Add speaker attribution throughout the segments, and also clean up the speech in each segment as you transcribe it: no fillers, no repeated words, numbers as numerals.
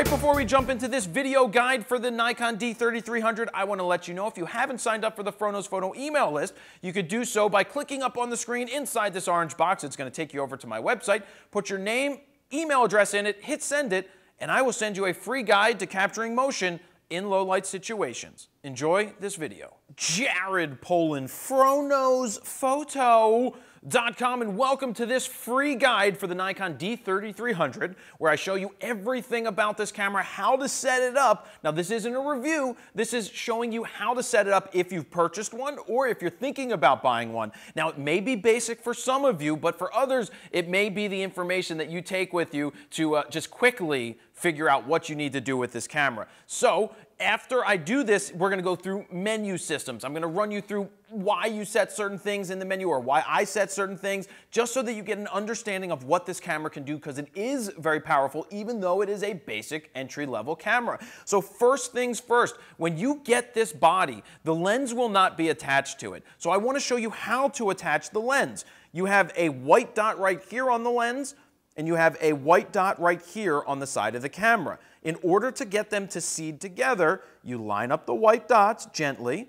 Speaker 1: Right before we jump into this video guide for the Nikon D3300, I want to let you know if you haven't signed up for the Fronos Photo email list, you could do so by clicking up on the screen inside this orange box. It's going to take you over to my website. Put your name, email address in it, hit send it, and I will send you a free guide to capturing motion in low light situations. Enjoy this video. Jared Polin, FronosPhoto.com, and welcome to this free guide for the Nikon D3300, where I show you everything about this camera, how to set it up. Now, this isn't a review. This is showing you how to set it up if you've purchased one or if you're thinking about buying one. Now, it may be basic for some of you, but for others, it may be the information that you take with you to just quickly figure out what you need to do with this camera. So, after I do this, we're going to go through menu systems. I'm going to run you through why you set certain things in the menu or why I set certain things, just so that you get an understanding of what this camera can do, because it is very powerful, even though it is a basic entry-level camera. So first things first, when you get this body, the lens will not be attached to it. So I want to show you how to attach the lens. You have a white dot right here on the lens, and you have a white dot right here on the side of the camera. In order to get them to seed together, you line up the white dots gently,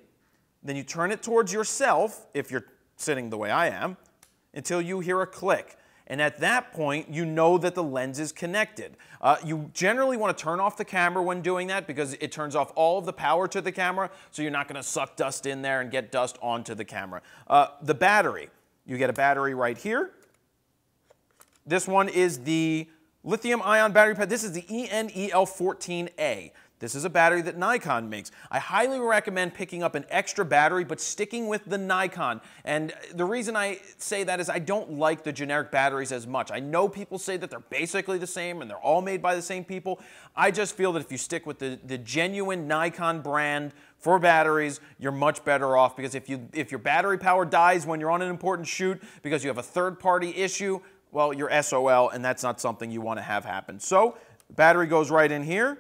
Speaker 1: then you turn it towards yourself, if you're sitting the way I am, until you hear a click. And at that point, you know that the lens is connected. You generally want to turn off the camera when doing that, because it turns off all of the power to the camera, so you're not going to suck dust in there and get dust onto the camera. The battery. You get a battery right here. This one is the lithium-ion battery pack. This is the ENEL14A. This is a battery that Nikon makes. I highly recommend picking up an extra battery, but sticking with the Nikon. And the reason I say that is I don't like the generic batteries as much. I know people say that they're basically the same and they're all made by the same people. I just feel that if you stick with the genuine Nikon brand for batteries, you're much better off, because if your battery power dies when you're on an important shoot because you have a third-party issue, well, you're SOL, and that's not something you want to have happen. So, battery goes right in here.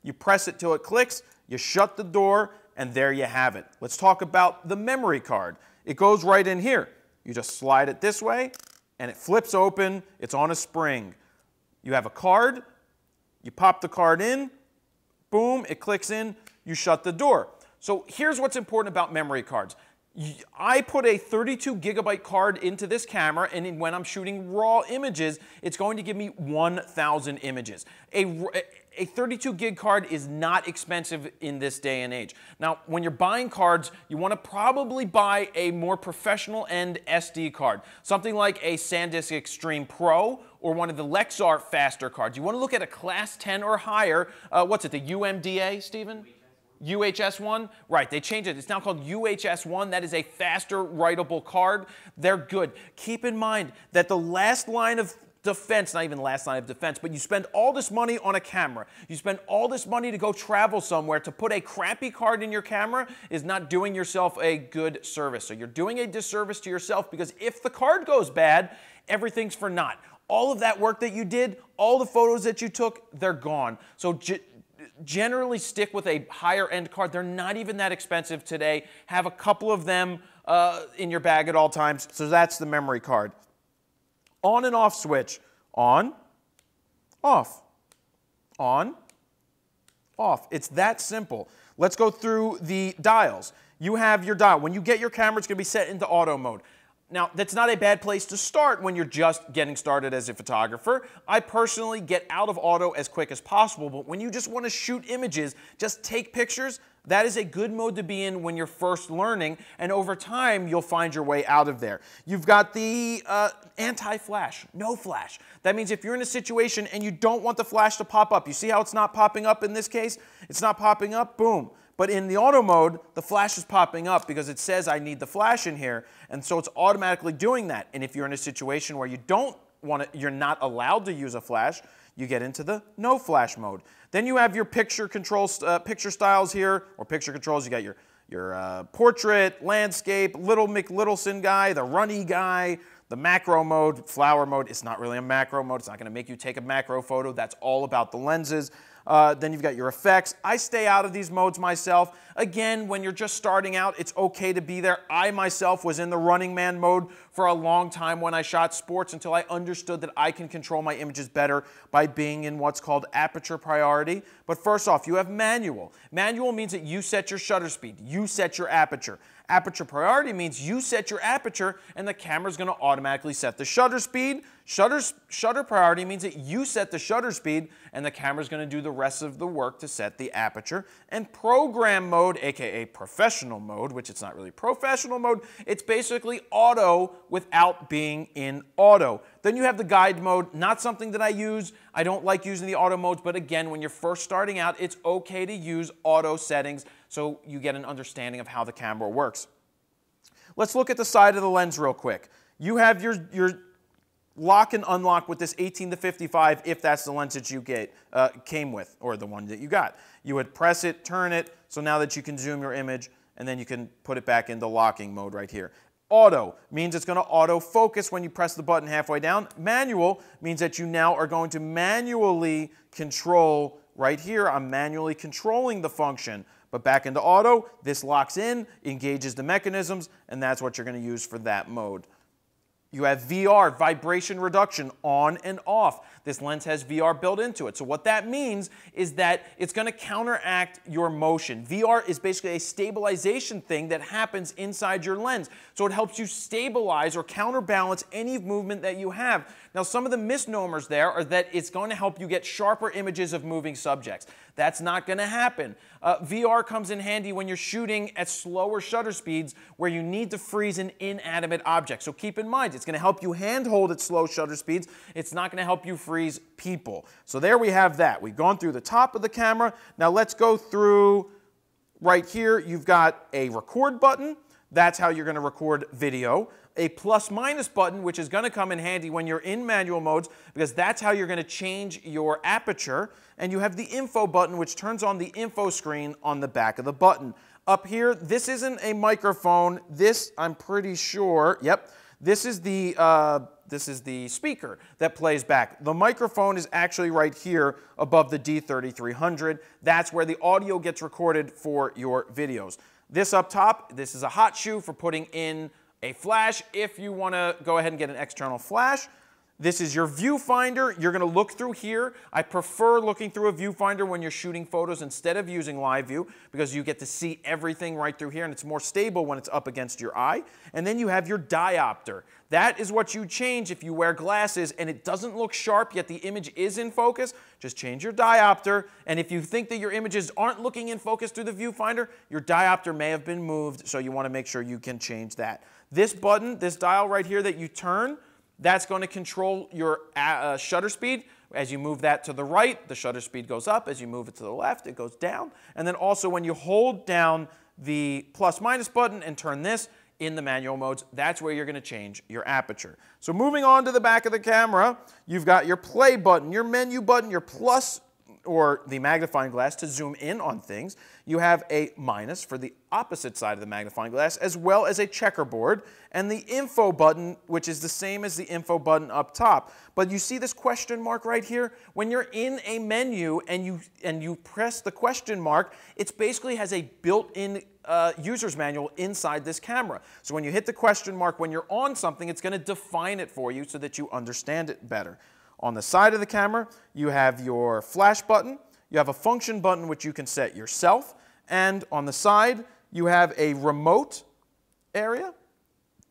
Speaker 1: You press it till it clicks, you shut the door, and there you have it. Let's talk about the memory card. It goes right in here. You just slide it this way, and it flips open. It's on a spring. You have a card. You pop the card in. Boom, it clicks in. You shut the door. So here's what's important about memory cards. I put a 32 gigabyte card into this camera, and when I'm shooting raw images, it's going to give me 1,000 images. A 32 gig card is not expensive in this day and age. Now, when you're buying cards, you want to probably buy a more professional end SD card. Something like a SanDisk Extreme Pro or one of the Lexar faster cards. You want to look at a class 10 or higher. What's it, the UMDA, Stephen? UHS-1? Right, they changed it. It's now called UHS-1. That is a faster writable card. They're good. Keep in mind that the last line of defense, not even last line of defense, but you spend all this money on a camera. You spend all this money to go travel somewhere. To put a crappy card in your camera is not doing yourself a good service. So you're doing a disservice to yourself, because if the card goes bad, everything's for naught. All of that work that you did, all the photos that you took, they're gone. So generally stick with a higher end card. They're not even that expensive today. Have a couple of them in your bag at all times. So that's the memory card. On and off switch. On, off, on, off. It's that simple. Let's go through the dials. You have your dial. When you get your camera, it's going to be set into auto mode. Now, that's not a bad place to start when you're just getting started as a photographer. I personally get out of auto as quick as possible, but when you just want to shoot images, just take pictures, that is a good mode to be in when you're first learning, and over time, you'll find your way out of there. You've got the anti-flash, no flash. That means if you're in a situation and you don't want the flash to pop up, you see how it's not popping up in this case? It's not popping up, boom. But in the auto mode, the flash is popping up because it says I need the flash in here, and so it's automatically doing that. And if you're in a situation where you don't want to, you're not allowed to use a flash, you get into the no flash mode. Then you have your picture picture styles here, or picture controls. You got your portrait, landscape, little McLittleson guy, the runny guy, the macro mode, flower mode. It's not really a macro mode. It's not going to make you take a macro photo. That's all about the lenses. Then you've got your effects. I stay out of these modes myself. Again, when you're just starting out, it's okay to be there. I myself was in the Running Man mode for a long time when I shot sports until I understood that I can control my images better by being in what's called aperture priority. But first off, you have manual. Manual means that you set your shutter speed. You set your aperture. Aperture priority means you set your aperture and the camera's going to automatically set the shutter speed. Shutter priority means that you set the shutter speed and the camera's going to do the rest of the work to set the aperture. And program mode, aka professional mode, which it's not really professional mode, it's basically auto without being in auto. Then you have the guide mode, not something that I use. I don't like using the auto modes, but again, when you're first starting out, it's okay to use auto settings so you get an understanding of how the camera works. Let's look at the side of the lens real quick. You have your lock and unlock with this 18-55 if that's the lens that you came with, or the one that you got. You would press it, turn it, so now that you can zoom your image, and then you can put it back into locking mode right here. Auto means it's going to auto focus when you press the button halfway down. Manual means that you now are going to manually control right here. I'm manually controlling the function. But back into auto, this locks in, engages the mechanisms, and that's what you're going to use for that mode. You have VR, vibration reduction, on and off. This lens has VR built into it. So what that means is that it's going to counteract your motion. VR is basically a stabilization thing that happens inside your lens. So it helps you stabilize or counterbalance any movement that you have. Now, some of the misnomers there are that it's going to help you get sharper images of moving subjects. That's not going to happen. VR comes in handy when you're shooting at slower shutter speeds where you need to freeze an inanimate object. So keep in mind, it's going to help you handhold at slow shutter speeds. It's not going to help you freeze people. So there we have that. We've gone through the top of the camera. Now let's go through right here. You've got a record button. That's how you're going to record video. A plus-minus button, which is going to come in handy when you're in manual modes, because that's how you're going to change your aperture. And you have the info button, which turns on the info screen on the back of the button. Up here, this isn't a microphone. This, I'm pretty sure, yep, this is the speaker that plays back. The microphone is actually right here above the D3300. That's where the audio gets recorded for your videos. This up top, this is a hot shoe for putting in a flash if you want to go ahead and get an external flash. This is your viewfinder. You're going to look through here. I prefer looking through a viewfinder when you're shooting photos instead of using live view because you get to see everything right through here and it's more stable when it's up against your eye. And then you have your diopter. That is what you change if you wear glasses and it doesn't look sharp yet the image is in focus. Just change your diopter. And if you think that your images aren't looking in focus through the viewfinder, your diopter may have been moved, so you want to make sure you can change that. This button, this dial right here that you turn, that's going to control your shutter speed. As you move that to the right, the shutter speed goes up. As you move it to the left, it goes down. And then also when you hold down the plus-minus button and turn this in the manual modes, that's where you're going to change your aperture. So moving on to the back of the camera, you've got your play button, your menu button, your plus or the magnifying glass to zoom in on things. You have a minus for the opposite side of the magnifying glass, as well as a checkerboard, and the info button, which is the same as the info button up top. But you see this question mark right here? When you're in a menu and you press the question mark, it basically has a built-in user's manual inside this camera. So when you hit the question mark when you're on something, it's going to define it for you so that you understand it better. On the side of the camera, you have your flash button, you have a function button which you can set yourself, and on the side, you have a remote area.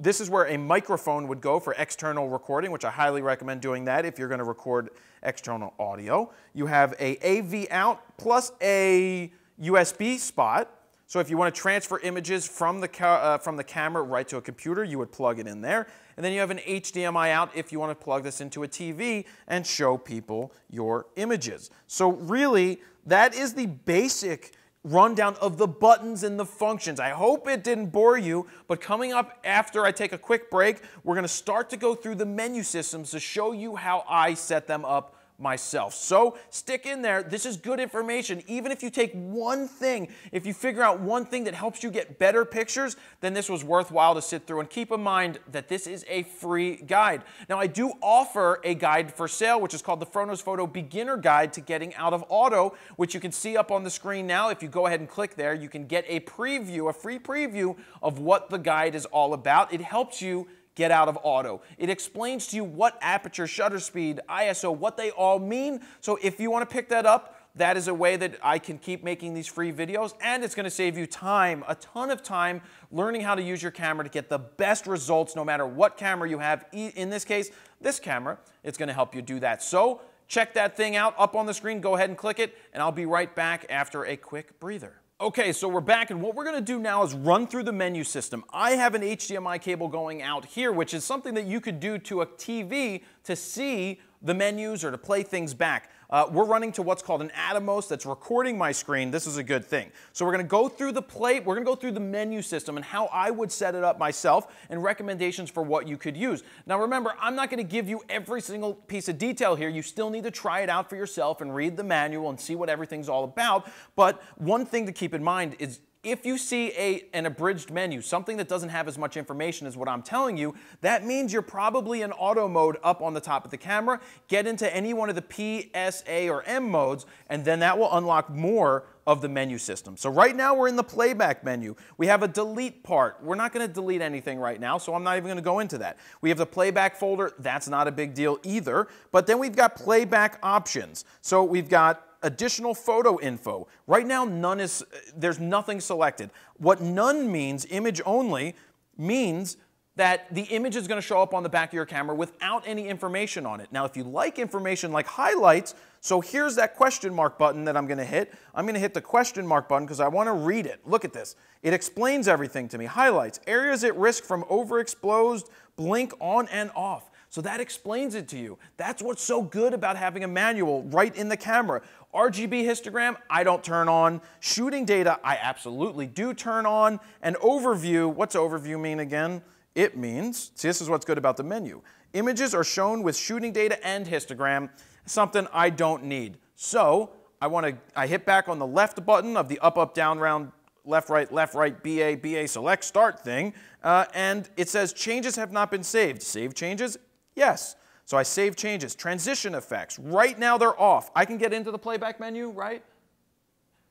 Speaker 1: This is where a microphone would go for external recording, which I highly recommend doing that if you're going to record external audio. You have a AV out plus a USB spot. So if you want to transfer images from the camera right to a computer, you would plug it in there. And then you have an HDMI out if you want to plug this into a TV and show people your images. So really, that is the basic rundown of the buttons and the functions. I hope it didn't bore you, but coming up after I take a quick break, we're going to start to go through the menu systems to show you how I set them up myself. So stick in there. This is good information. Even if you take one thing, if you figure out one thing that helps you get better pictures, then this was worthwhile to sit through. And keep in mind that this is a free guide. Now, I do offer a guide for sale, which is called the Froknow's Photo Beginner Guide to Getting Out of Auto, which you can see up on the screen now. If you go ahead and click there, you can get a preview, a free preview of what the guide is all about. It helps you get out of auto. It explains to you what aperture, shutter speed, ISO, what they all mean. So if you want to pick that up, that is a way that I can keep making these free videos, and it's going to save you time, a ton of time, learning how to use your camera to get the best results no matter what camera you have. In this case, this camera, it's going to help you do that. So check that thing out up on the screen. Go ahead and click it, and I'll be right back after a quick breather. Okay, so we're back, and what we're going to do now is run through the menu system. I have an HDMI cable going out here, which is something that you could do to a TV to see the menus or to play things back. We're running to what's called an Atomos that's recording my screen. This is a good thing. So we're going to go through we're going to go through the menu system and how I would set it up myself and recommendations for what you could use. Now remember, I'm not going to give you every single piece of detail here. You still need to try it out for yourself and read the manual and see what everything's all about. But one thing to keep in mind is if you see an abridged menu, something that doesn't have as much information as what I'm telling you, that means you're probably in auto mode up on the top of the camera. Get into any one of the P, S, A, or M modes, and then that will unlock more of the menu system. So right now we're in the playback menu. We have a delete part. We're not going to delete anything right now, so I'm not even going to go into that. We have the playback folder. That's not a big deal either. But then we've got playback options. So we've got additional photo info. Right now, there's nothing selected. What none means, image only, means that the image is going to show up on the back of your camera without any information on it. Now, if you like information like highlights, so here's that question mark button that I'm going to hit. I'm going to hit the question mark button because I want to read it. Look at this. It explains everything to me. Highlights, areas at risk from overexposed, blink on and off. So that explains it to you. That's what's so good about having a manual right in the camera. RGB histogram, I don't turn on. Shooting data, I absolutely do turn on. And overview, what's overview mean again? It means, see, this is what's good about the menu. Images are shown with shooting data and histogram, something I don't need. So I hit back on the left button of the up, up, down, round, left, right, BA, select, start thing, and it says changes have not been saved. Save changes? Yes. So I save changes. Transition effects. Right now they're off. I can get into the playback menu, right?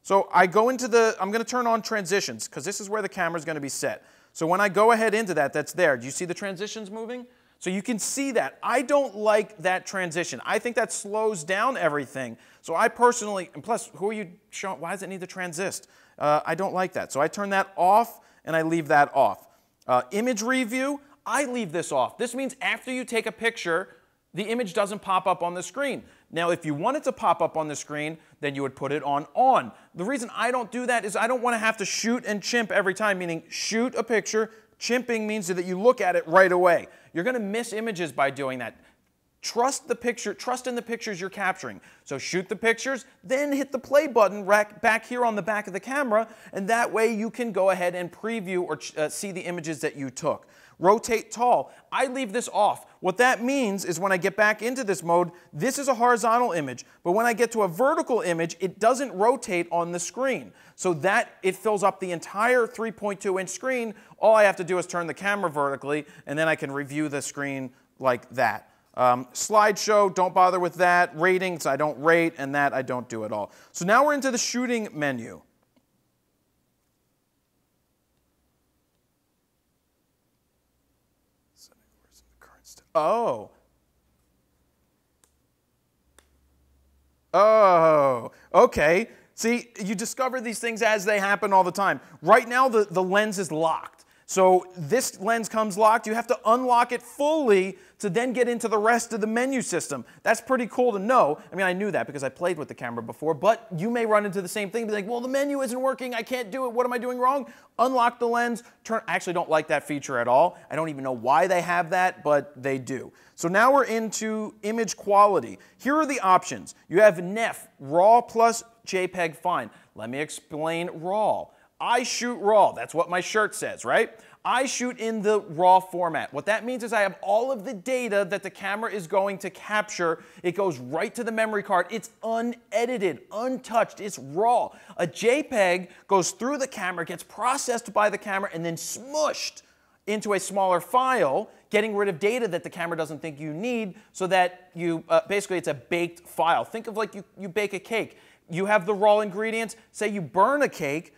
Speaker 1: So I go into I'm going to turn on transitions because this is where the camera is going to be set. So when I go ahead into that, that's there. Do you see the transitions moving? So you can see that. I don't like that transition. I think that slows down everything. So I personally, and plus, who are you showing? Why does it need to transist? I don't like that. So I turn that off and I leave that off. Image review, I leave this off. This means after you take a picture, the image doesn't pop up on the screen. Now, if you want it to pop up on the screen, then you would put it on on. The reason I don't do that is I don't want to have to shoot and chimp every time, meaning shoot a picture. Chimping means that you look at it right away. You're going to miss images by doing that. Trust in the pictures you're capturing. So shoot the pictures, then hit the play button back here on the back of the camera, and that way you can go ahead and preview or see the images that you took. Rotate tall, I leave this off. What that means is when I get back into this mode, this is a horizontal image, but when I get to a vertical image, it doesn't rotate on the screen. So that it fills up the entire 3.2-inch screen. All I have to do is turn the camera vertically, and then I can review the screen like that. Slideshow, don't bother with that. Ratings, I don't rate, and that I don't do at all. So now we're into the shooting menu. Oh. Oh, okay. See, you discover these things as they happen all the time. Right now, the lens is locked. So this lens comes locked. You have to unlock it fully to then get into the rest of the menu system. That's pretty cool to know. I mean, I knew that because I played with the camera before, but you may run into the same thing. Be like, well, the menu isn't working. I can't do it. What am I doing wrong? Unlock the lens. I actually don't like that feature at all. I don't even know why they have that, but they do. So now we're into image quality. Here are the options. You have NEF, RAW plus JPEG fine. Let me explain RAW. I shoot RAW. That's what my shirt says, right? I shoot in the RAW format. What that means is I have all of the data that the camera is going to capture. It goes right to the memory card. It's unedited, untouched, it's raw. A JPEG goes through the camera, gets processed by the camera, and then smushed into a smaller file, getting rid of data that the camera doesn't think you need, so that you, basically it's a baked file. Think of like you bake a cake. You have the raw ingredients. Say you burn a cake.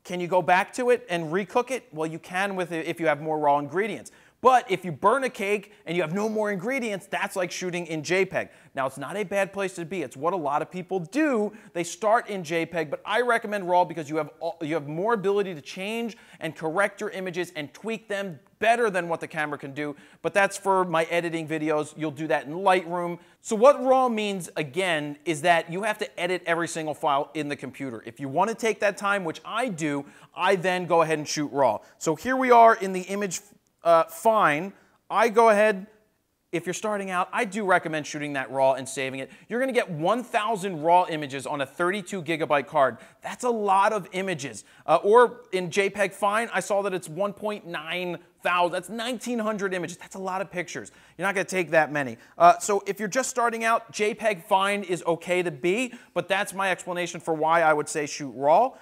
Speaker 1: Can you go back to it and recook it? Well, you can with it if you have more raw ingredients. But if you burn a cake and you have no more ingredients, that's like shooting in JPEG. Now, it's not a bad place to be. It's what a lot of people do. They start in JPEG, but I recommend RAW because you have more ability to change and correct your images and tweak them better than what the camera can do. But that's for my editing videos. You'll do that in Lightroom. So what RAW means, again, is that you have to edit every single file in the computer. If you want to take that time, which I do, I then go ahead and shoot RAW. So here we are in the image fine. I go ahead, if you're starting out, I do recommend shooting that RAW and saving it. You're going to get 1,000 RAW images on a 32 gigabyte card. That's a lot of images. Or in JPEG fine, I saw that it's 1.9 thousand. That's 1,900 images. That's a lot of pictures. You're not going to take that many. So if you're just starting out, JPEG fine is okay to be, but that's my explanation for why I would say shoot RAW.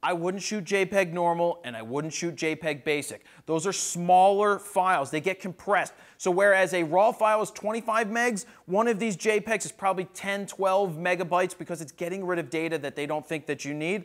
Speaker 1: I wouldn't shoot JPEG normal, and I wouldn't shoot JPEG basic. Those are smaller files. They get compressed. So whereas a RAW file is 25 megs, one of these JPEGs is probably 10, 12 megabytes because it's getting rid of data that they don't think that you need.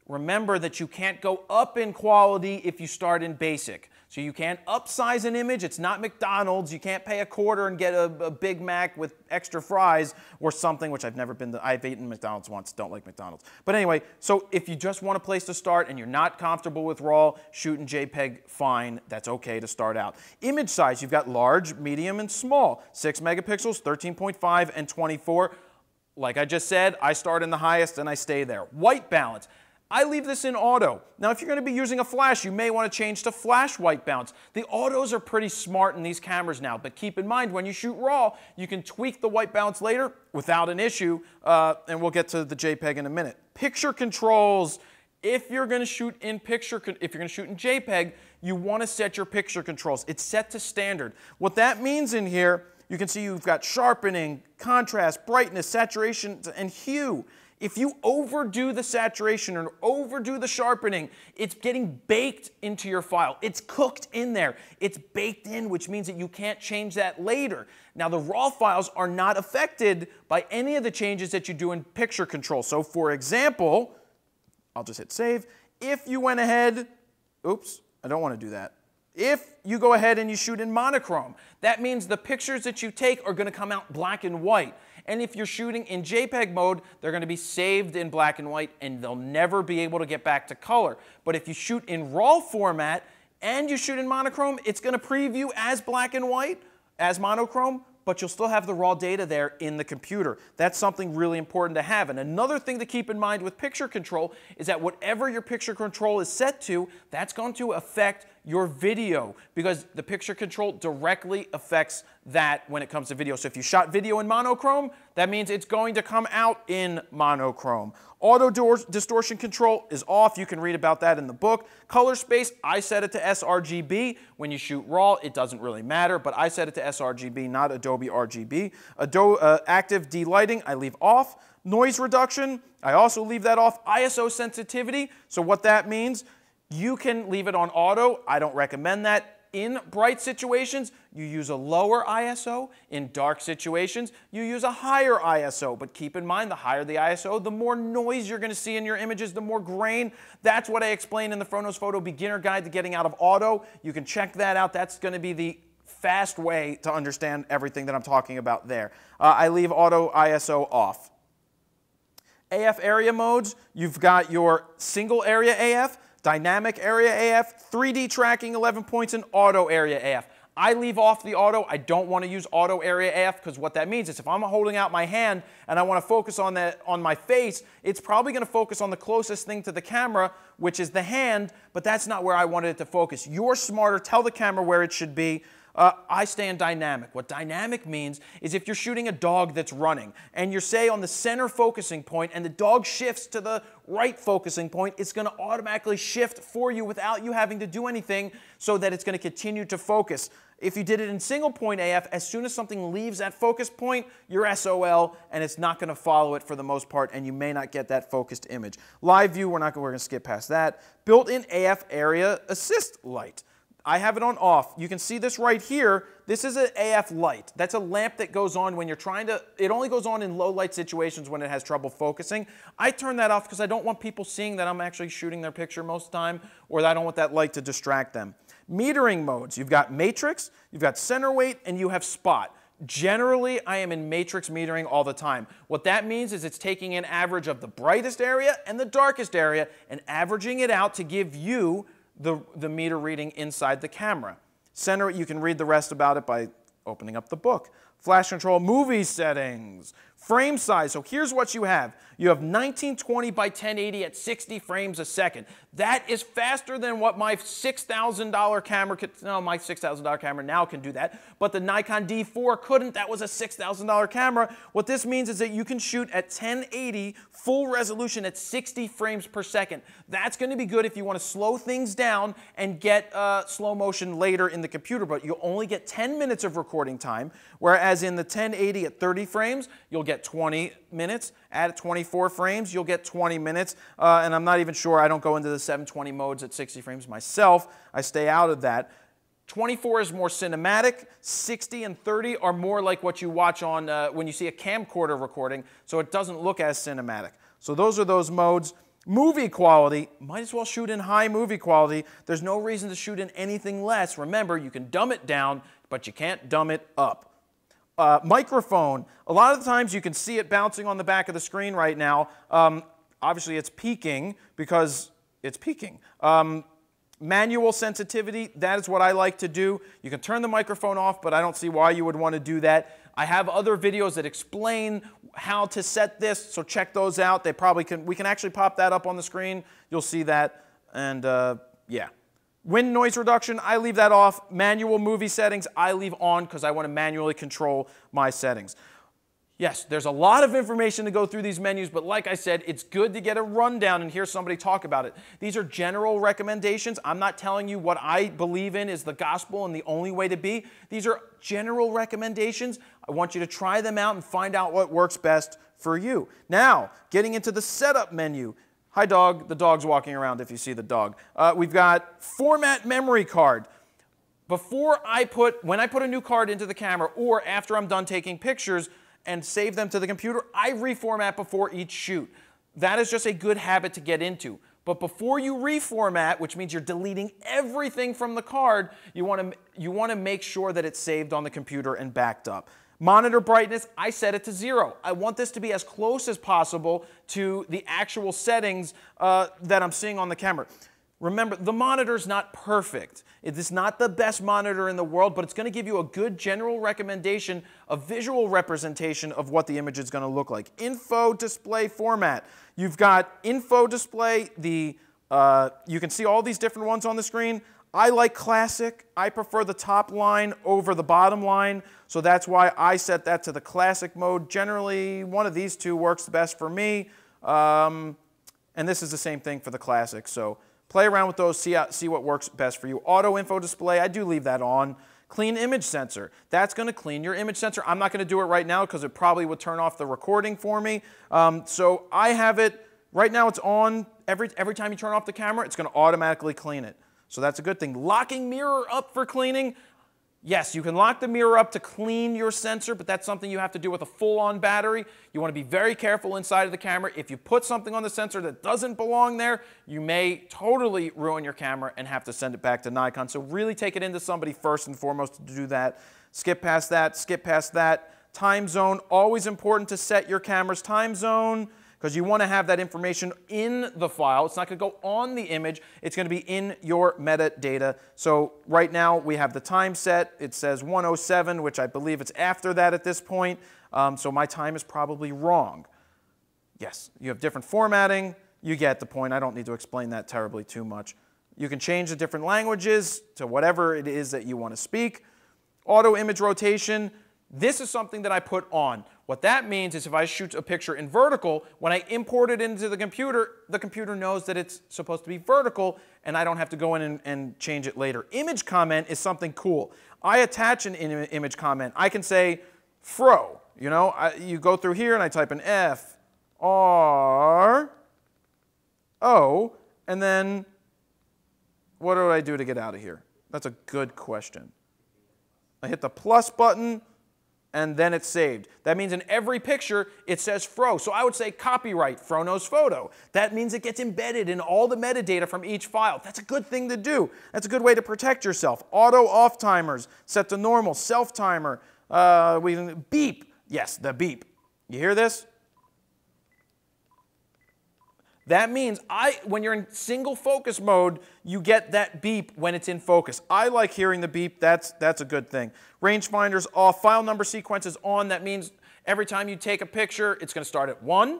Speaker 1: Remember that you can't go up in quality if you start in basic. So you can't upsize an image. It's not McDonald's. You can't pay a quarter and get a Big Mac with extra fries or something, which I've never been to. I've eaten McDonald's once. Don't like McDonald's. But anyway, so if you just want a place to start and you're not comfortable with RAW, shooting JPEG, fine. That's okay to start out. Image size, you've got large, medium, and small. 6 megapixels, 13.5, and 24. Like I just said, I start in the highest and I stay there. White balance. I leave this in auto. Now, if you're going to be using a flash, you may want to change to flash white balance. The autos are pretty smart in these cameras now, but keep in mind, when you shoot RAW, you can tweak the white balance later without an issue, and we'll get to the JPEG in a minute. Picture controls. If you're going to shoot in JPEG, you want to set your picture controls. It's set to standard. What that means in here, you can see you've got sharpening, contrast, brightness, saturation, and hue. If you overdo the saturation or overdo the sharpening, it's getting baked into your file. It's cooked in there. It's baked in, which means that you can't change that later. Now, the RAW files are not affected by any of the changes that you do in picture control. So, for example, I'll just hit save. If you went ahead, oops, I don't want to do that. If you go ahead and you shoot in monochrome, that means the pictures that you take are going to come out black and white. And if you're shooting in JPEG mode, they're going to be saved in black and white, and they'll never be able to get back to color. But if you shoot in RAW format and you shoot in monochrome, it's going to preview as black and white, as monochrome, but you'll still have the raw data there in the computer. That's something really important to have. And another thing to keep in mind with picture control is that whatever your picture control is set to, that's going to affect your video, because the picture control directly affects that when it comes to video. So if you shot video in monochrome, that means it's going to come out in monochrome. Auto distortion control is off. You can read about that in the book. Color space, I set it to sRGB. When you shoot RAW, it doesn't really matter, but I set it to sRGB, not Adobe RGB. Active delighting, I leave off. Noise reduction, I also leave that off. ISO sensitivity, so what that means, you can leave it on auto. I don't recommend that. In bright situations, you use a lower ISO. In dark situations, you use a higher ISO. But keep in mind, the higher the ISO, the more noise you're going to see in your images, the more grain. That's what I explained in the Front Nose Photo Beginner Guide to Getting Out of Auto. You can check that out. That's going to be the fast way to understand everything that I'm talking about there. I leave auto ISO off. AF area modes, you've got your single area AF, dynamic area AF, 3D tracking 11 points, and auto area AF. I leave off the auto. I don't want to use auto area AF because what that means is if I'm holding out my hand and I want to focus on my face, it's probably going to focus on the closest thing to the camera, which is the hand, but that's not where I wanted it to focus. You're smarter. Tell the camera where it should be. I stay in dynamic. What dynamic means is if you're shooting a dog that's running and you're, say, on the center focusing point and the dog shifts to the right focusing point, it's going to automatically shift for you without you having to do anything so that it's going to continue to focus. If you did it in single point AF, as soon as something leaves that focus point, you're SOL, and it's not going to follow it for the most part, and you may not get that focused image. Live view, we're going to skip past that. Built-in AF area assist light. I have it on off. You can see this right here. This is an AF light. That's a lamp that goes on when you're trying to, it only goes on in low light situations when it has trouble focusing. I turn that off because I don't want people seeing that I'm actually shooting their picture most of the time, or that I don't want that light to distract them. Metering modes. You've got matrix, you've got center weight, and you have spot. Generally, I am in matrix metering all the time. What that means is it's taking an average of the brightest area and the darkest area and averaging it out to give you the meter reading inside the camera. Center, you can read the rest about it by opening up the book. Flash control, movie settings, frame size. So here's what you have. You have 1920 by 1080 at 60 frames a second. That is faster than what my $6,000 camera could. No, my $6,000 camera now can do that, but the Nikon D4 couldn't. That was a $6,000 camera. What this means is that you can shoot at 1080 full resolution at 60 frames per second. That's going to be good if you want to slow things down and get slow motion later in the computer, but you'll only get 10 minutes of recording time, whereas in the 1080 at 30 frames, you'll get 20 minutes. At 24 frames, you'll get 20 minutes. And I'm not even sure, I don't go into the 720 modes at 60 frames myself. I stay out of that. 24 is more cinematic. 60 and 30 are more like what you watch on when you see a camcorder recording, so it doesn't look as cinematic. So those are those modes. Movie quality, might as well shoot in high movie quality. There's no reason to shoot in anything less. Remember, you can dumb it down, but you can't dumb it up. Microphone, a lot of the times you can see it bouncing on the back of the screen right now. Obviously it's peaking because it's peaking. Manual sensitivity, that is what I like to do. You can turn the microphone off, but I don't see why you would want to do that. I have other videos that explain how to set this, so check those out. They probably can, we can actually pop that up on the screen. You'll see that, and yeah. Wind noise reduction, I leave that off. Manual movie settings, I leave on because I want to manually control my settings. Yes, there's a lot of information to go through these menus, but like I said, it's good to get a rundown and hear somebody talk about it. These are general recommendations. I'm not telling you what I believe in is the gospel and the only way to be. These are general recommendations. I want you to try them out and find out what works best for you. Now, getting into the setup menu. Hi, dog. The dog's walking around if you see the dog. We've got format memory card. When I put a new card into the camera or after I'm done taking pictures and save them to the computer, I reformat before each shoot. That is just a good habit to get into. But before you reformat, which means you're deleting everything from the card, you want to make sure that it's saved on the computer and backed up. Monitor brightness, I set it to 0. I want this to be as close as possible to the actual settings that I'm seeing on the camera. Remember, the monitor's not perfect. It is not the best monitor in the world, but it's going to give you a good general recommendation, a visual representation of what the image is going to look like. Info display format. You've got info display. You can see all these different ones on the screen. I like classic. I prefer the top line over the bottom line, so that's why I set that to the classic mode. Generally, one of these two works the best for me, and this is the same thing for the classic. So play around with those, see what works best for you. Auto info display, I do leave that on. Clean image sensor, that's going to clean your image sensor. I'm not going to do it right now because it probably would turn off the recording for me. So I have it, right now it's on. Every time you turn off the camera, it's going to automatically clean it. So that's a good thing. Locking mirror up for cleaning. Yes, you can lock the mirror up to clean your sensor, but that's something you have to do with a full-on battery. You want to be very careful inside of the camera. If you put something on the sensor that doesn't belong there, you may totally ruin your camera and have to send it back to Nikon. So really take it into somebody first and foremost to do that. Skip past that, skip past that. Time zone, always important to set your camera's time zone, because you want to have that information in the file. It's not going to go on the image. It's going to be in your metadata. So right now we have the time set. It says 1:07, which I believe it's after that at this point. So my time is probably wrong. Yes, you have different formatting. You get the point. I don't need to explain that terribly too much. You can change the different languages to whatever it is that you want to speak. Auto image rotation, this is something that I put on. What that means is if I shoot a picture in vertical, when I import it into the computer knows that it's supposed to be vertical, and I don't have to go in and change it later. Image comment is something cool. I attach an image comment. I can say fro. You know, you go through here and I type in F-R-O, and then what do I do to get out of here? That's a good question. I hit the plus button, and then it's saved. That means in every picture, it says fro. So I would say copyright, Fro knows photo. That means it gets embedded in all the metadata from each file. That's a good thing to do. That's a good way to protect yourself. Auto off timers, set to normal, self timer, beep. Yes, the beep. You hear this? That means when you're in single focus mode, you get that beep when it's in focus. I like hearing the beep. That's a good thing. Rangefinder's off. File number sequence is on. That means every time you take a picture, it's going to start at 1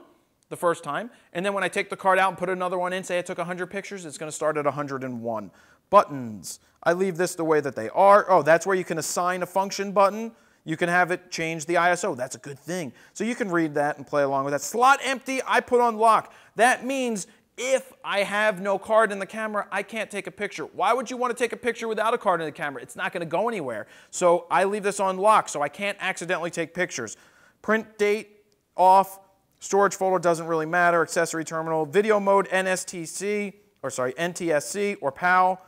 Speaker 1: the first time. And then when I take the card out and put another one in, say I took 100 pictures, it's going to start at 101. Buttons. I leave this the way that they are. Oh, that's where you can assign a function button. You can have it change the ISO. That's a good thing. So you can read that and play along with that. Slot empty, I put on lock. That means if I have no card in the camera, I can't take a picture. Why would you want to take a picture without a card in the camera? It's not going to go anywhere. So I leave this on lock so I can't accidentally take pictures. Print date off. Storage folder doesn't really matter. Accessory terminal. Video mode NTSC or PAL.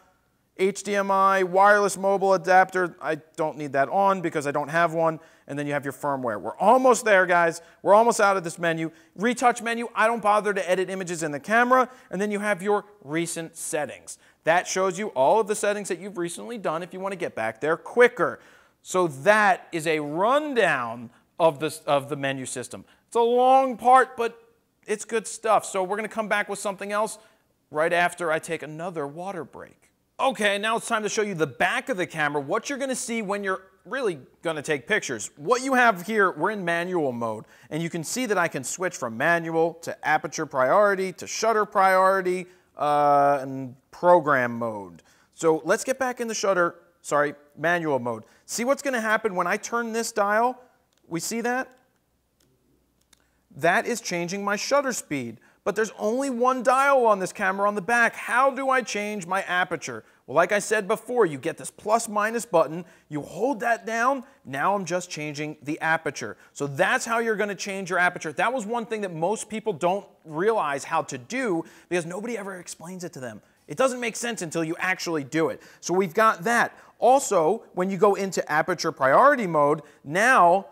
Speaker 1: HDMI, wireless mobile adapter, I don't need that on because I don't have one. And then you have your firmware. We're almost there, guys. We're almost out of this menu. Retouch menu, I don't bother to edit images in the camera. And then you have your recent settings. That shows you all of the settings that you've recently done if you want to get back there quicker. So that is a rundown of the menu system. It's a long part, but it's good stuff. So we're going to come back with something else right after I take another water break. Okay, now it's time to show you the back of the camera, what you're going to see when you're really going to take pictures. What you have here, we're in manual mode, and you can see that I can switch from manual to aperture priority to shutter priority and program mode. So let's get back in the manual mode. See what's going to happen when I turn this dial? We see that? That is changing my shutter speed. But there's only one dial on this camera on the back. How do I change my aperture? Well, like I said before, you get this plus minus button. You hold that down. Now I'm just changing the aperture. So that's how you're going to change your aperture. That was one thing that most people don't realize how to do because nobody ever explains it to them. It doesn't make sense until you actually do it. So we've got that. Also, when you go into aperture priority mode, now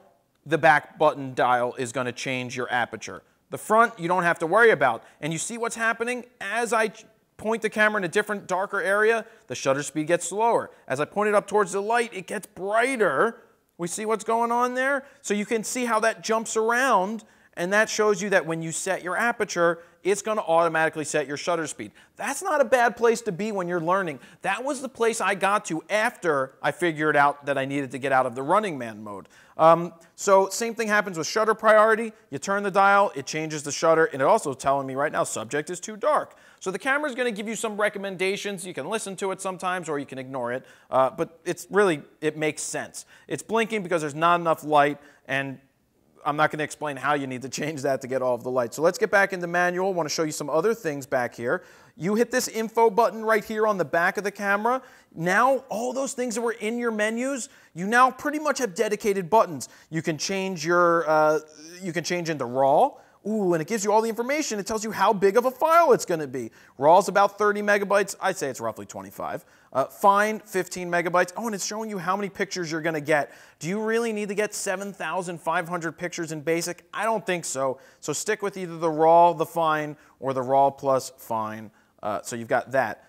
Speaker 1: the back button dial is going to change your aperture. The front, you don't have to worry about. And you see what's happening? As I point the camera in a different, darker area, the shutter speed gets slower. As I point it up towards the light, it gets brighter. We see what's going on there? So you can see how that jumps around, and that shows you that when you set your aperture, it's going to automatically set your shutter speed. That's not a bad place to be when you're learning. That was the place I got to after I figured out that I needed to get out of the running man mode. So same thing happens with shutter priority. You turn the dial, it changes the shutter, and it also telling me right now subject is too dark. So the camera is going to give you some recommendations. You can listen to it sometimes or you can ignore it, but it makes sense. It's blinking because there's not enough light, and I'm not going to explain how you need to change that to get all of the light. So let's get back into manual. I want to show you some other things back here. You hit this info button right here on the back of the camera. Now, all those things that were in your menus, you now pretty much have dedicated buttons. You can change into RAW. Ooh, and it gives you all the information. It tells you how big of a file it's going to be. RAW is about 30 megabytes. I'd say it's roughly 25. Fine, 15 megabytes. Oh, and it's showing you how many pictures you're going to get. Do you really need to get 7,500 pictures in BASIC? I don't think so. So stick with either the RAW, the Fine, or the RAW plus Fine. So you've got that.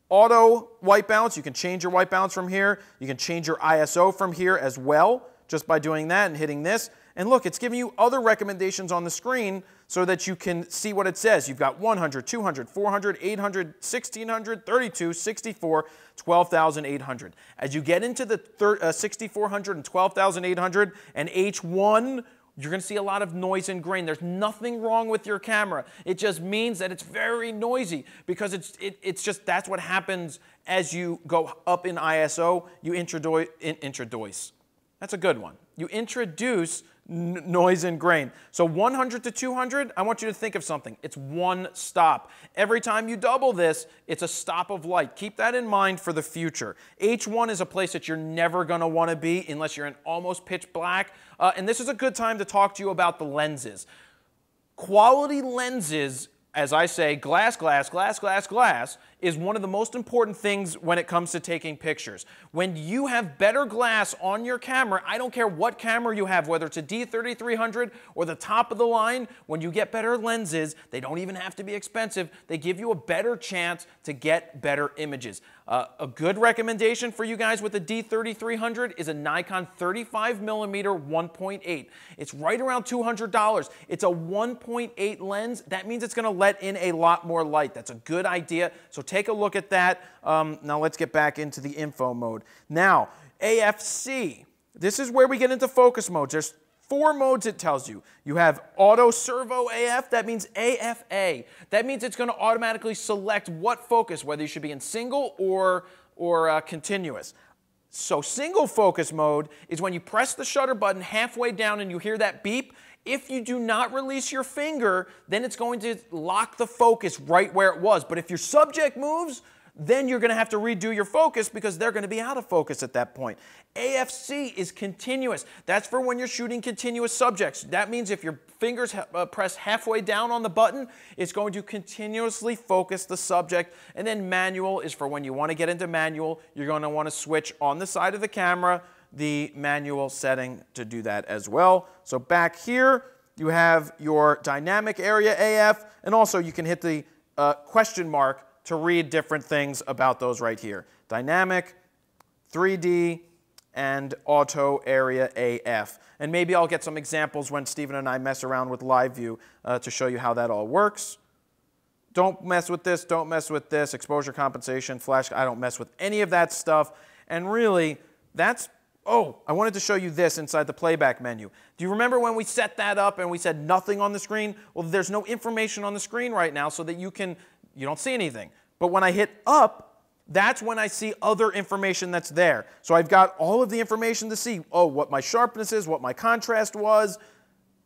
Speaker 1: Auto white balance, you can change your white balance from here. You can change your ISO from here as well, just by doing that and hitting this. And look, it's giving you other recommendations on the screen so that you can see what it says. You've got 100, 200, 400, 800, 1600, 32, 64, 12,800. As you get into the 6400 and 12,800 and H1 you're going to see a lot of noise and grain. There's nothing wrong with your camera. It just means that it's very noisy because it's just that's what happens as you go up in ISO. You introduce. That's a good one. You introduce noise and grain. So 100 to 200, I want you to think of something. It's one stop. Every time you double this, it's a stop of light. Keep that in mind for the future. H1 is a place that you're never going to want to be unless you're in almost pitch black. And this is a good time to talk to you about the lenses. Quality lenses, as I say, glass, is one of the most important things when it comes to taking pictures. When you have better glass on your camera, I don't care what camera you have, whether it's a D3300 or the top of the line, when you get better lenses, they don't even have to be expensive, they give you a better chance to get better images. A good recommendation for you guys with the D3300 is a Nikon 35mm 1.8. It's right around $200. It's a 1.8 lens. That means it's going to let in a lot more light. That's a good idea. So take a look at that. Now let's get back into the info mode. Now, AFC. This is where we get into focus modes. There's 4 modes it tells you. You have auto servo AF, that means AFA. That means it's going to automatically select what focus, whether you should be in single or continuous. So single focus mode is when you press the shutter button halfway down and you hear that beep. If you do not release your finger, then it's going to lock the focus right where it was. But if your subject moves, then you're going to have to redo your focus because they're going to be out of focus at that point. AFC is continuous. That's for when you're shooting continuous subjects. That means if your fingers press halfway down on the button, it's going to continuously focus the subject. And then manual is for when you want to get into manual. You're going to want to switch on the side of the camera the manual setting to do that as well. So back here, you have your dynamic area AF, and also you can hit the question mark to read different things about those right here. Dynamic, 3D, and auto area AF. And maybe I'll get some examples when Stephen and I mess around with live view to show you how that all works. Don't mess with this, don't mess with this, exposure compensation, flash, I don't mess with any of that stuff. And really, that's, oh, I wanted to show you this inside the playback menu. Do you remember when we set that up and we said nothing on the screen? Well, there's no information on the screen right now so that you don't see anything. But when I hit up, that's when I see other information that's there. So I've got all of the information to see, oh, what my sharpness is, what my contrast was.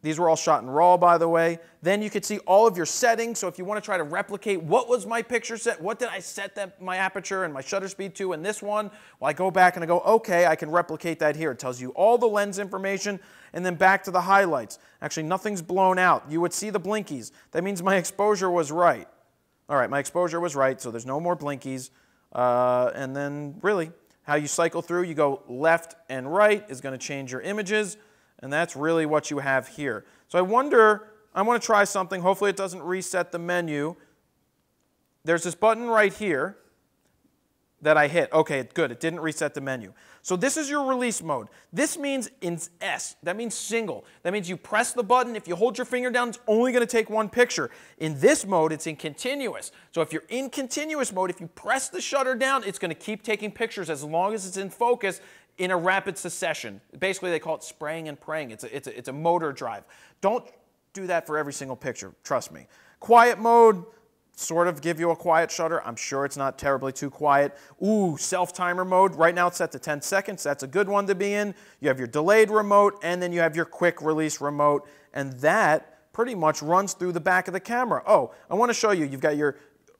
Speaker 1: These were all shot in RAW, by the way. Then you could see all of your settings. So if you want to try to replicate what was my picture set, what did I set my aperture and my shutter speed to in this one? Well, I go back and I go, okay, I can replicate that here. It tells you all the lens information, and then back to the highlights. Actually, nothing's blown out. You would see the blinkies. That means my exposure was right. All right, my exposure was right, so there's no more blinkies. And then really, how you cycle through, you go left and right is going to change your images. And that's really what you have here. So I want to try something. Hopefully it doesn't reset the menu. There's this button right here that I hit. Okay, good. It didn't reset the menu. So this is your release mode. This means in S. That means single. That means you press the button. If you hold your finger down, it's only going to take one picture. In this mode, it's in continuous. So if you're in continuous mode, if you press the shutter down, it's going to keep taking pictures as long as it's in focus in a rapid succession. Basically, they call it spraying and praying. It's a motor drive. Don't do that for every single picture, trust me. Quiet mode, sort of give you a quiet shutter. I'm sure it's not terribly too quiet. Ooh, self-timer mode. Right now it's set to 10 seconds. That's a good one to be in. You have your delayed remote, and then you have your quick release remote, and that pretty much runs through the back of the camera. Oh, I want to show you. You've got your,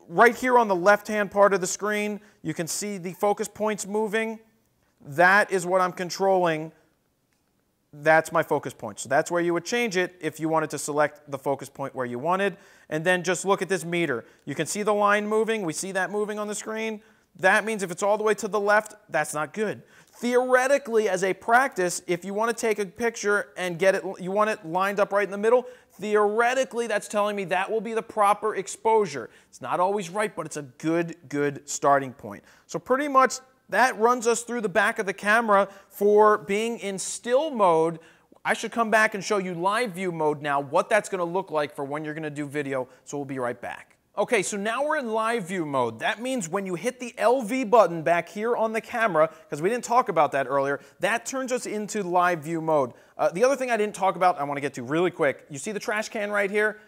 Speaker 1: right here on the left-hand part of the screen, you can see the focus points moving. That is what I'm controlling. That's my focus point. So that's where you would change it if you wanted to select the focus point where you wanted. And then just look at this meter. You can see the line moving. We see that moving on the screen. That means if it's all the way to the left, that's not good. Theoretically, as a practice, if you want to take a picture and get it, you want it lined up right in the middle, theoretically that's telling me that will be the proper exposure. It's not always right, but it's a good starting point. So pretty much that runs us through the back of the camera for being in still mode. I should come back and show you live view mode now, what that's going to look like for when you're going to do video, so we'll be right back. Okay, so now we're in live view mode. That means when you hit the LV button back here on the camera, because we didn't talk about that earlier, that turns us into live view mode. The other thing I didn't talk about, I want to get to really quick. You see the trash can right here?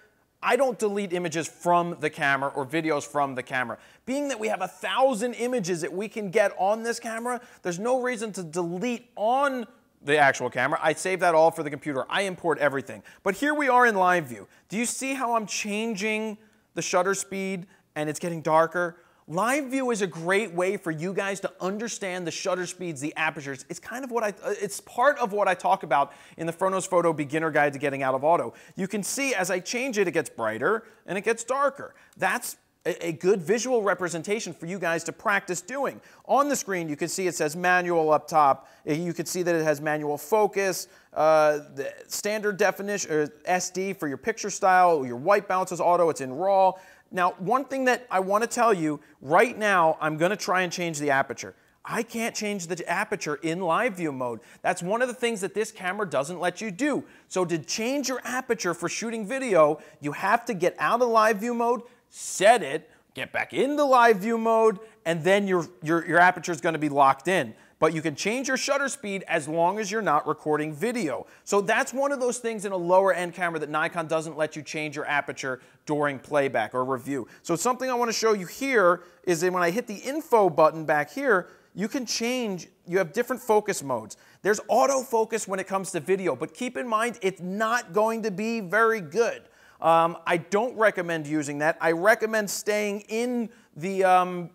Speaker 1: I don't delete images from the camera or videos from the camera. Being that we have 1,000 images that we can get on this camera, there's no reason to delete on the actual camera. I save that all for the computer. I import everything. But here we are in live view. Do you see how I'm changing the shutter speed and it's getting darker? Live view is a great way for you guys to understand the shutter speeds, the apertures. It's kind of what it's part of what I talk about in the Fronos Photo Beginner Guide to Getting Out of Auto. You can see as I change it, it gets brighter and it gets darker. That's a good visual representation for you guys to practice doing. On the screen, you can see it says manual up top. You can see that it has manual focus, the standard definition, or SD for your picture style, your white balance is auto, it's in RAW. Now, one thing that I want to tell you, right now, I'm going to try and change the aperture. I can't change the aperture in live view mode. That's one of the things that this camera doesn't let you do. So to change your aperture for shooting video, you have to get out of live view mode, set it, get back into live view mode, and then your aperture is going to be locked in. But you can change your shutter speed as long as you're not recording video. So that's one of those things in a lower end camera that Nikon doesn't let you change your aperture during playback or review. So something I want to show you here is that when I hit the info button back here, you can change, you have different focus modes. There's autofocus when it comes to video, but keep in mind it's not going to be very good. I don't recommend using that. I recommend staying in the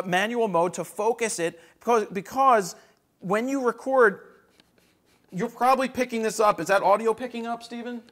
Speaker 1: manual mode to focus it because when you record, you're probably picking this up. Is that audio picking up, Stephen?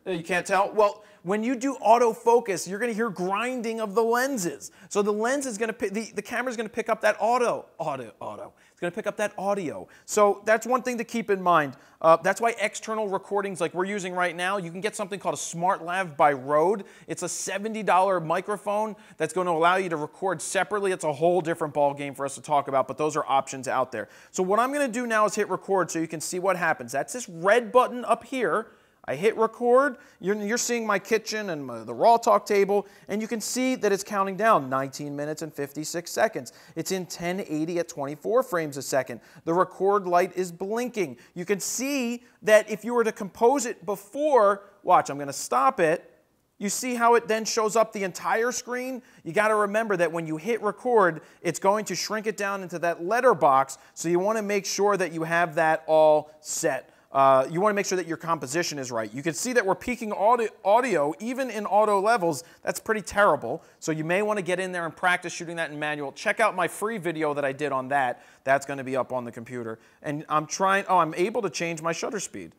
Speaker 1: You can't tell? Well, when you do autofocus, you're going to hear grinding of the lenses. So the lens is going to the camera's going to pick up that audio. It's going to pick up that audio. So that's one thing to keep in mind. That's why external recordings like we're using right now, you can get something called a Smart Lav by Rode. It's a $70 microphone that's going to allow you to record separately. It's a whole different ball game for us to talk about, but those are options out there. So what I'm going to do now is hit record so you can see what happens. That's this red button up here. I hit record, you're seeing my kitchen and the raw talk table, and you can see that it's counting down 19 minutes and 56 seconds. It's in 1080 at 24 frames a second. The record light is blinking. You can see that if you were to compose it before, watch, I'm going to stop it. You see how it then shows up the entire screen? You got to remember that when you hit record, it's going to shrink it down into that letterbox, so you want to make sure that you have that all set. You want to make sure that your composition is right. You can see that we're peaking audio even in auto levels. That's pretty terrible. So you may want to get in there and practice shooting that in manual. Check out my free video that I did on that. That's going to be up on the computer. And I'm able to change my shutter speed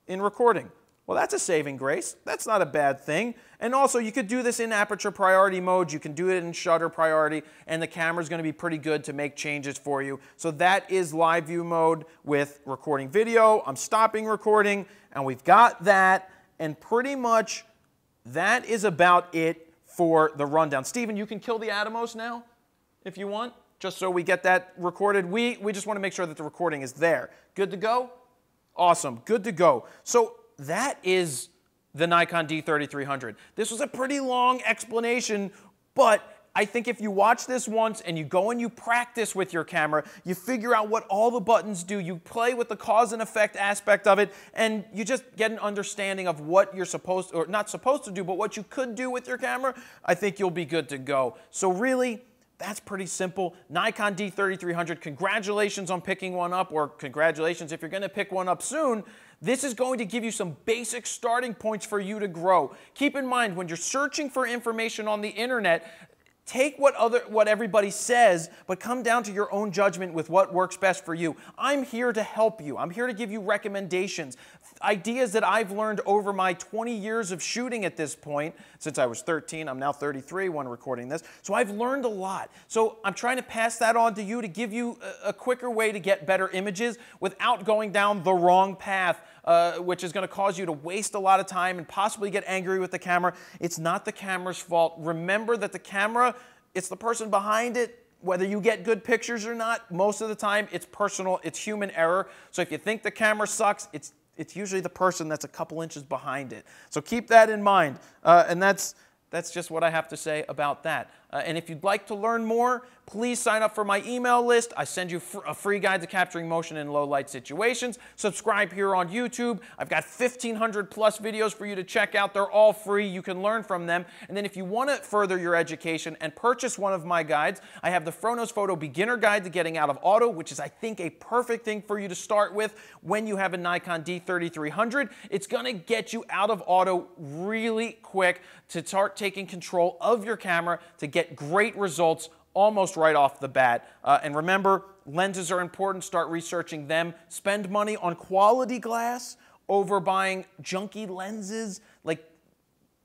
Speaker 1: in recording. Well, that's a saving grace. That's not a bad thing. And also, you could do this in aperture priority mode. You can do it in shutter priority, and the camera's going to be pretty good to make changes for you. So that is live view mode with recording video. I'm stopping recording, and we've got that. And pretty much that is about it for the rundown. Stephen, you can kill the Atomos now if you want, just so we get that recorded. We just want to make sure that the recording is there. Good to go? Awesome. Good to go. So that is the Nikon D3300. This was a pretty long explanation, but I think if you watch this once and you go and you practice with your camera, you figure out what all the buttons do, you play with the cause and effect aspect of it, and you just get an understanding of what you're supposed to, or not supposed to do, but what you could do with your camera, I think you'll be good to go. So really, that's pretty simple. Nikon D3300, congratulations on picking one up, or congratulations if you're going to pick one up soon. This is going to give you some basic starting points for you to grow. Keep in mind, when you're searching for information on the internet, take what everybody says, but come down to your own judgment with what works best for you. I'm here to help you. I'm here to give you recommendations, ideas that I've learned over my 20 years of shooting at this point. Since I was 13, I'm now 33 when recording this. So I've learned a lot. So I'm trying to pass that on to you to give you a quicker way to get better images without going down the wrong path, which is going to cause you to waste a lot of time and possibly get angry with the camera. It's not the camera's fault. Remember that the camera, it's the person behind it. Whether you get good pictures or not, most of the time it's personal, it's human error. So if you think the camera sucks, it's usually the person that's a couple inches behind it. So keep that in mind. And that's That's just what I have to say about that. And if you'd like to learn more, please sign up for my email list. I send you a free guide to capturing motion in low light situations. Subscribe here on YouTube. I've got 1,500 plus videos for you to check out. They're all free. You can learn from them. And then if you want to further your education and purchase one of my guides, I have the Fronos Photo Beginner Guide to Getting Out of Auto, which is, I think, a perfect thing for you to start with when you have a Nikon D3300. It's going to get you out of auto really quick to start taking control of your camera to get great results almost right off the bat. And remember, lenses are important. Start researching them. Spend money on quality glass over buying junky lenses. Like,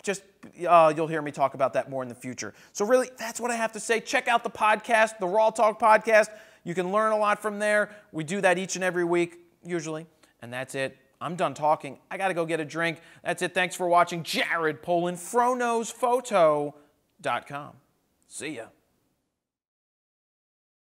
Speaker 1: just, you'll hear me talk about that more in the future. So really, that's what I have to say. Check out the podcast, the Raw Talk podcast. You can learn a lot from there. We do that each and every week, usually. And that's it. I'm done talking. I got to go get a drink. That's it. Thanks for watching. Jared Polin, FronosPhoto.com. See ya.